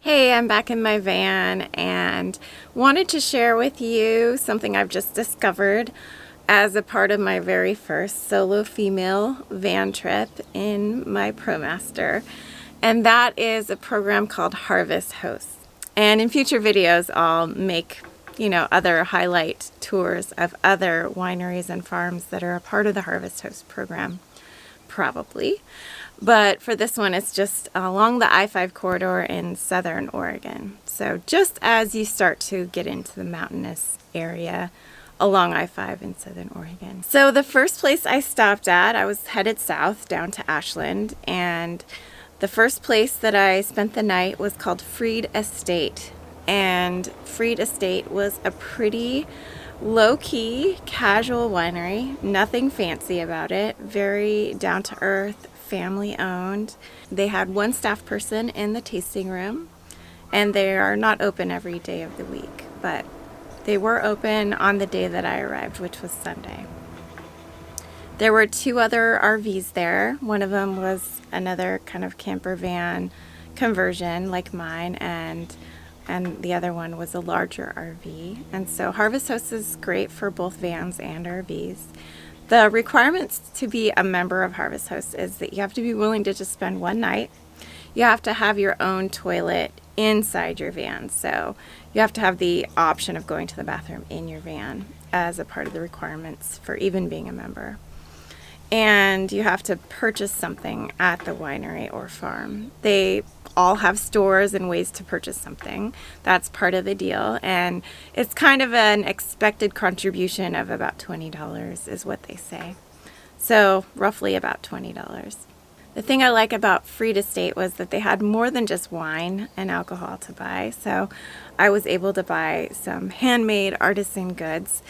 Hey, I'm back in my van and wanted to share with you something I've just discovered as a part of my very first solo female van trip in my ProMaster. And that is a program called Harvest Hosts. And in future videos, I'll make, other highlight tours of other wineries and farms that are a part of the Harvest Host program, probably. But for this one, it's just along the I-5 corridor in southern Oregon. So just as you start to get into the mountainous area along I-5 in southern Oregon. So the first place I stopped at, I was headed south down to Ashland, and the first place that I spent the night was called Hummingbird Estate. And Hummingbird Estate was a pretty low-key, casual winery, nothing fancy about it, very down-to-earth, family-owned. They had one staff person in the tasting room, and they are not open every day of the week, but they were open on the day that I arrived, which was Sunday. There were two other RVs there. One of them was another kind of camper van conversion like mine, and the other one was a larger RV. And so Harvest Host is great for both vans and RVs. The requirements to be a member of Harvest Host is that you have to be willing to just spend one night. You have to have your own toilet inside your van. So you have to have the option of going to the bathroom in your van as a part of the requirements for even being a member. And you have to purchase something at the winery or farm. They all have stores and ways to purchase something. That's part of the deal. And it's kind of an expected contribution of about $20 is what they say. So roughly about $20. The thing I like about Hummingbird Estate was that they had more than just wine and alcohol to buy. So I was able to buy some handmade artisan goods.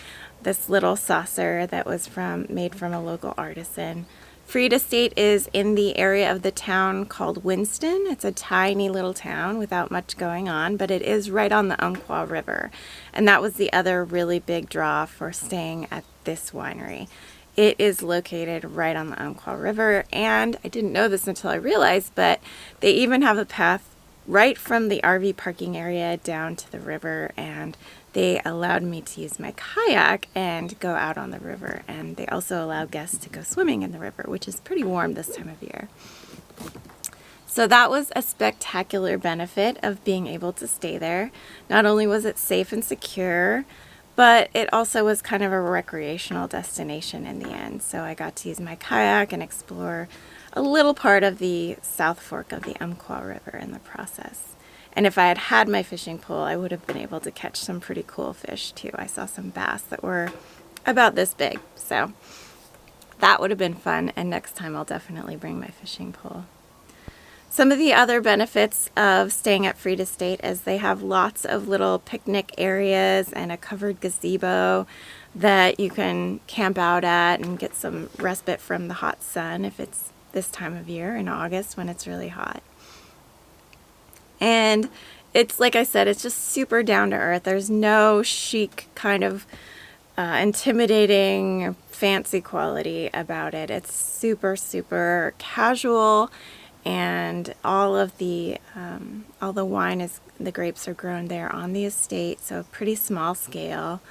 This little saucer that was made from a local artisan. Hummingbird Estate is in the area of the town called Winston. It's a tiny little town without much going on, but it is right on the Umpqua River. And that was the other really big draw for staying at this winery. It is located right on the Umpqua River, and I didn't know this until I realized, but they even have a path right from the RV parking area down to the river, and they allowed me to use my kayak and go out on the river, and they also allow guests to go swimming in the river, which is pretty warm this time of year. So that was a spectacular benefit of being able to stay there. Not only was it safe and secure, but it also was kind of a recreational destination in the end. So I got to use my kayak and explore a little part of the South Fork of the Umpqua River in the process. And if I had had my fishing pole, I would have been able to catch some pretty cool fish too. I saw some bass that were about this big, so that would have been fun, and next time I'll definitely bring my fishing pole. Some of the other benefits of staying at Hummingbird Estate is they have lots of little picnic areas and a covered gazebo that you can camp out at and get some respite from the hot sun if it's this time of year in August when it's really hot. And it's, like I said, it's just super down to earth. There's no chic kind of intimidating fancy quality about it. It's super, super casual, and all the wine the grapes are grown there on the estate, so pretty small scale,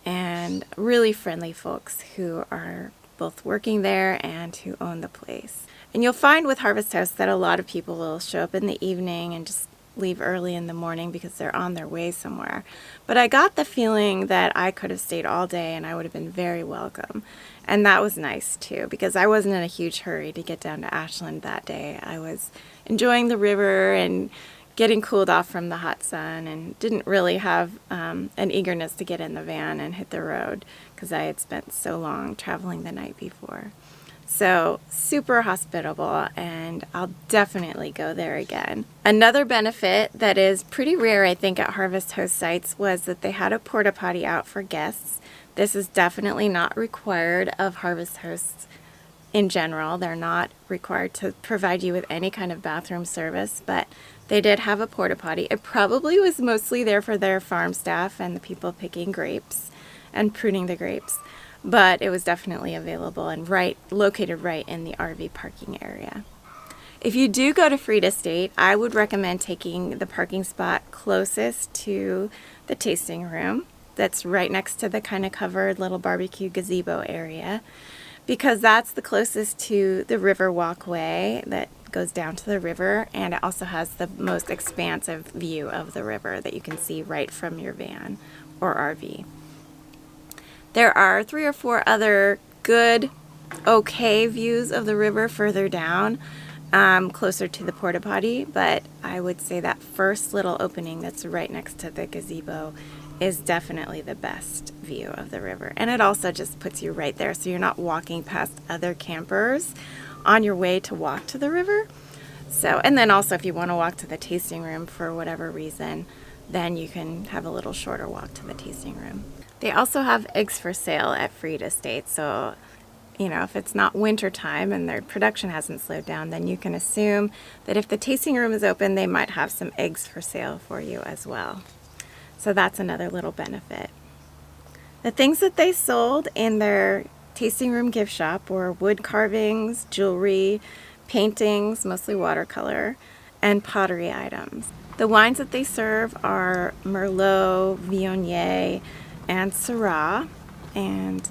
and really friendly folks who are both working there and who own the place. And you'll find with Harvest Host that a lot of people will show up in the evening and just leave early in the morning because they're on their way somewhere. But I got the feeling that I could have stayed all day and I would have been very welcome. And that was nice too, because I wasn't in a huge hurry to get down to Ashland that day. I was enjoying the river and getting cooled off from the hot sun, and didn't really have an eagerness to get in the van and hit the road because I had spent so long traveling the night before. So super hospitable, and I'll definitely go there again. Another benefit that is pretty rare, I think, at Harvest Host sites was that they had a porta potty out for guests. This is definitely not required of Harvest Hosts in general. They're not required to provide you with any kind of bathroom service, but they did have a porta potty. It probably was mostly there for their farm staff and the people picking grapes and pruning the grapes. But it was definitely available and located right in the RV parking area. If you do go to Fried Estate, I would recommend taking the parking spot closest to the tasting room that's right next to the kind of covered little barbecue gazebo area, because that's the closest to the river walkway that goes down to the river, and it also has the most expansive view of the river that you can see right from your van or RV. There are 3 or 4 other good, okay views of the river further down, closer to the porta potty, but I would say that first little opening that's right next to the gazebo is definitely the best view of the river. And it also just puts you right there, so you're not walking past other campers on your way to walk to the river. So, and then also if you want to walk to the tasting room for whatever reason, then you can have a little shorter walk to the tasting room. They also have eggs for sale at Fried Estate, so you know, if it's not winter time and their production hasn't slowed down, then you can assume that if the tasting room is open, they might have some eggs for sale for you as well. So that's another little benefit. The things that they sold in their tasting room gift shop were wood carvings, jewelry, paintings, mostly watercolor, and pottery items. The wines that they serve are Merlot, Viognier, and Syrah, and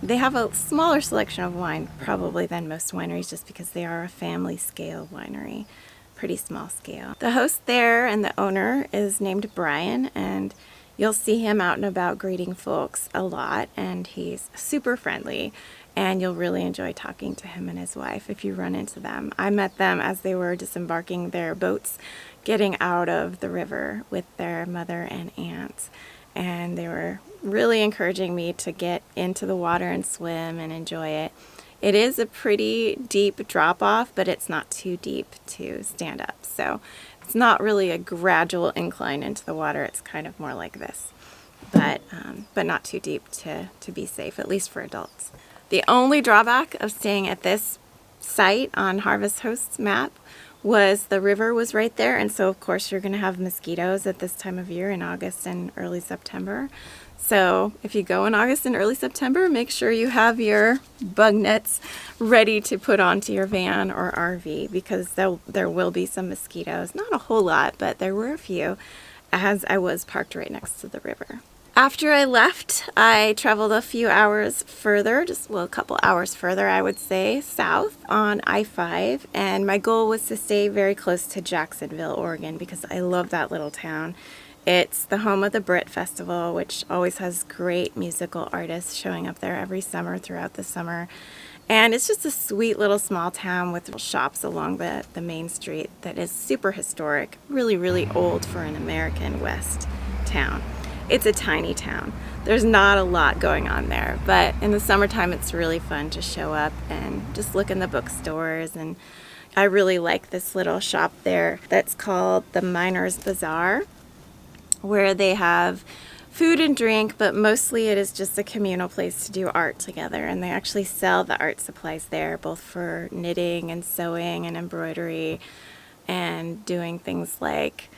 they have a smaller selection of wine probably than most wineries, just because they are a family scale winery, pretty small scale. The host there and the owner is named Brian, and you'll see him out and about greeting folks a lot, and he's super friendly, and you'll really enjoy talking to him and his wife if you run into them. I met them as they were disembarking their boats, getting out of the river with their mother and aunts, and they were really encouraging me to get into the water and swim and enjoy it. It is a pretty deep drop off, but it's not too deep to stand up. So it's not really a gradual incline into the water. It's kind of more like this, but not too deep to be safe, at least for adults. The only drawback of staying at this site on Harvest Host's map was the river was right there, and so of course you're going to have mosquitoes at this time of year in August and early September. So if you go in August and early September, make sure you have your bug nets ready to put onto your van or RV, because there will be some mosquitoes. Not a whole lot, but there were a few, as I was parked right next to the river. After I left, I traveled a few hours further, a couple hours further, I would say, south on I-5, and my goal was to stay very close to Jacksonville, Oregon, because I love that little town. It's the home of the Brit Festival, which always has great musical artists showing up there every summer throughout the summer. And it's just a sweet little small town with shops along the main street that is super historic, really, really old for an American West town. It's a tiny town. There's not a lot going on there, but in the summertime it's really fun to show up and just look in the bookstores. And I really like this little shop there that's called the Miners Bazaar, where they have food and drink, but mostly it is just a communal place to do art together. And they actually sell the art supplies there, both for knitting and sewing and embroidery, and doing things like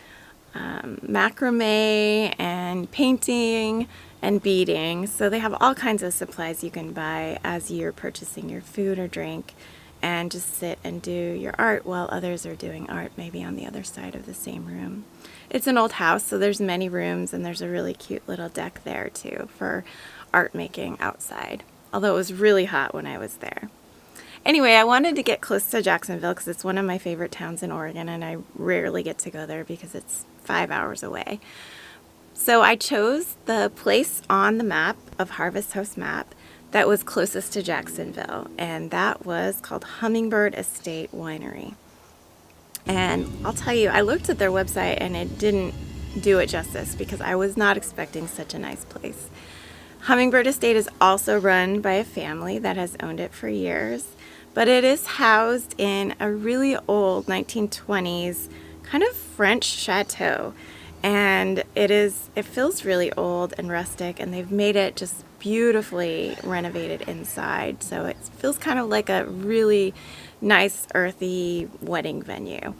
macrame and painting and beading. So they have all kinds of supplies you can buy as you're purchasing your food or drink, and just sit and do your art while others are doing art, maybe on the other side of the same room. It's an old house, so there's many rooms, and there's a really cute little deck there too for art making outside, although it was really hot when I was there. Anyway, I wanted to get close to Jacksonville because it's one of my favorite towns in Oregon, and I rarely get to go there because it's 5 hours away. So I chose the place on the map of Harvest Host map that was closest to Jacksonville, and that was called Hummingbird Estate Winery. And I'll tell you, I looked at their website and it didn't do it justice, because I was not expecting such a nice place. Hummingbird Estate is also run by a family that has owned it for years, but it is housed in a really old 1920s kind of French chateau. And it feels really old and rustic, and they've made it just beautifully renovated inside. So it feels kind of like a really nice, earthy wedding venue.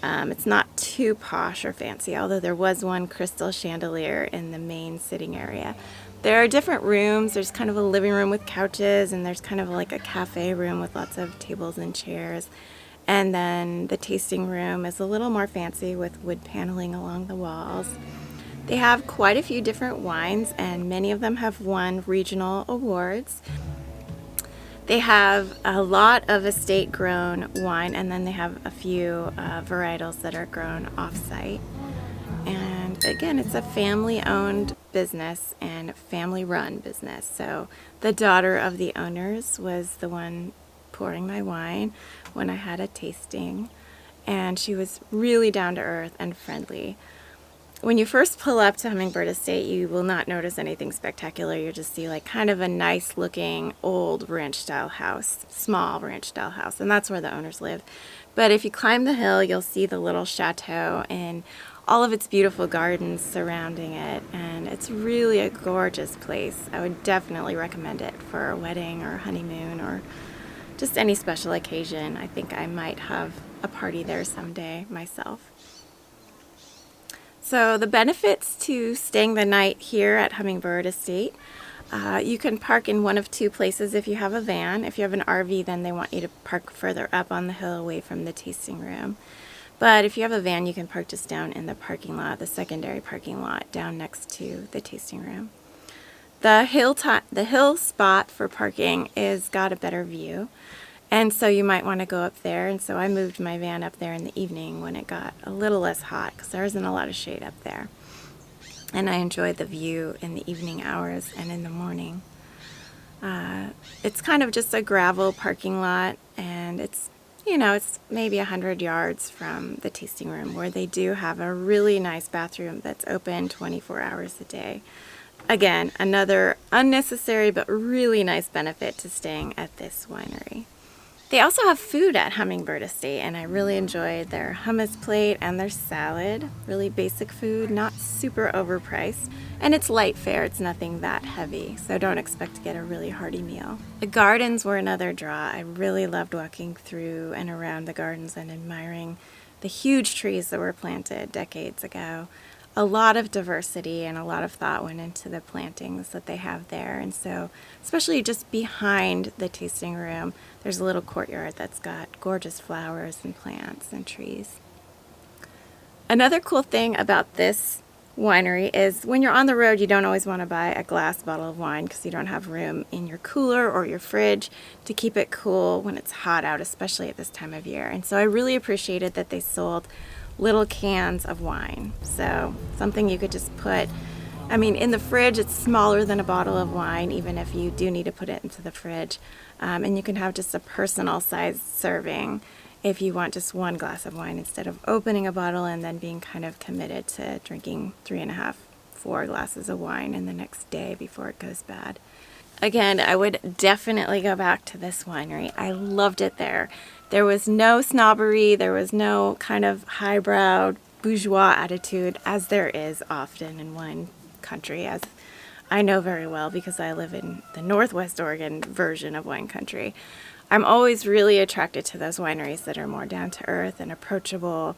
It's not too posh or fancy, although there was one crystal chandelier in the main sitting area. There are different rooms. There's kind of a living room with couches, and there's kind of like a cafe room with lots of tables and chairs. And then the tasting room is a little more fancy with wood paneling along the walls. They have quite a few different wines, and many of them have won regional awards. They have a lot of estate grown wine, and then they have a few varietals that are grown off-site. And again, it's a family-owned business and family-run business. So the daughter of the owners was the one pouring my wine when I had a tasting, and she was really down to earth and friendly. When you first pull up to Hummingbird Estate, you will not notice anything spectacular. You'll just see like kind of a nice looking old ranch style house, small ranch style house, and that's where the owners live. But if you climb the hill, you'll see the little chateau and all of its beautiful gardens surrounding it, and it's really a gorgeous place. I would definitely recommend it for a wedding or a honeymoon or just any special occasion. I think I might have a party there someday myself. So the benefits to staying the night here at Hummingbird Estate, you can park in one of two places if you have a van. If you have an RV, then they want you to park further up on the hill away from the tasting room. But if you have a van, you can park just down in the parking lot, the secondary parking lot down next to the tasting room. The hill spot for parking is got a better view, and so you might want to go up there. And so I moved my van up there in the evening when it got a little less hot, because there isn't a lot of shade up there. And I enjoyed the view in the evening hours and in the morning. It's kind of just a gravel parking lot, and it's maybe 100 yards from the tasting room, where they do have a really nice bathroom that's open 24 hours a day. Again, another unnecessary but really nice benefit to staying at this winery. They also have food at Hummingbird Estate, and I really enjoyed their hummus plate and their salad. Really basic food, not super overpriced. And it's light fare, it's nothing that heavy, so don't expect to get a really hearty meal. The gardens were another draw. I really loved walking through and around the gardens and admiring the huge trees that were planted decades ago. A lot of diversity and a lot of thought went into the plantings that they have there. And so, especially just behind the tasting room, there's a little courtyard that's got gorgeous flowers and plants and trees. Another cool thing about this winery is when you're on the road, you don't always want to buy a glass bottle of wine because you don't have room in your cooler or your fridge to keep it cool when it's hot out, especially at this time of year. And so I really appreciated that they sold little cans of wine. So something you could just put, in the fridge, it's smaller than a bottle of wine, even if you do need to put it into the fridge. And you can have just a personal size serving if you want just one glass of wine, instead of opening a bottle and then being kind of committed to drinking 3.5, 4 glasses of wine in the next day before it goes bad. Again, I would definitely go back to this winery. I loved it there. There was no snobbery, there was no kind of highbrow bourgeois attitude, as there is often in wine country, as I know very well because I live in the Northwest Oregon version of wine country. I'm always really attracted to those wineries that are more down to earth and approachable.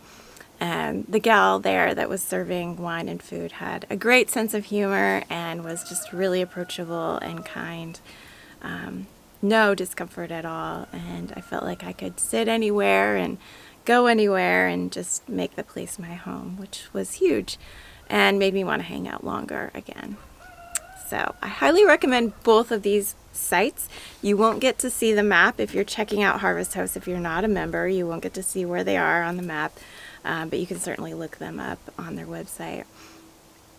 And the gal there that was serving wine and food had a great sense of humor and was just really approachable and kind. No discomfort at all, and I felt like I could sit anywhere and go anywhere and just make the place my home, which was huge and made me want to hang out longer again. So I highly recommend both of these sites. You won't get to see the map if you're checking out Harvest Host. If you're not a member, you won't get to see where they are on the map, but you can certainly look them up on their website.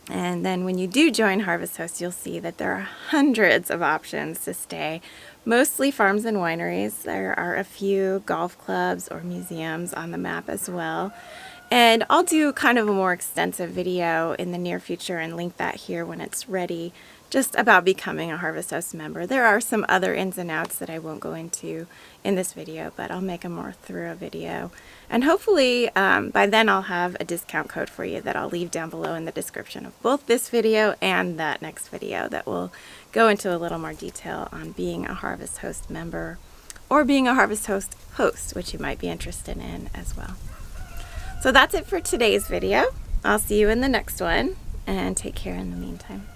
And then when you do join Harvest Host, you'll see that there are hundreds of options to stay, mostly farms and wineries. There are a few golf clubs or museums on the map as well. And I'll do kind of a more extensive video in the near future and link that here when it's ready, just about becoming a Harvest Host member. There are some other ins and outs that I won't go into in this video, but I'll make a more thorough video. And hopefully by then I'll have a discount code for you that I'll leave down below in the description of both this video and that next video that will go into a little more detail on being a Harvest Host member or being a Harvest Host host, which you might be interested in as well. So that's it for today's video. I'll see you in the next one, and take care in the meantime.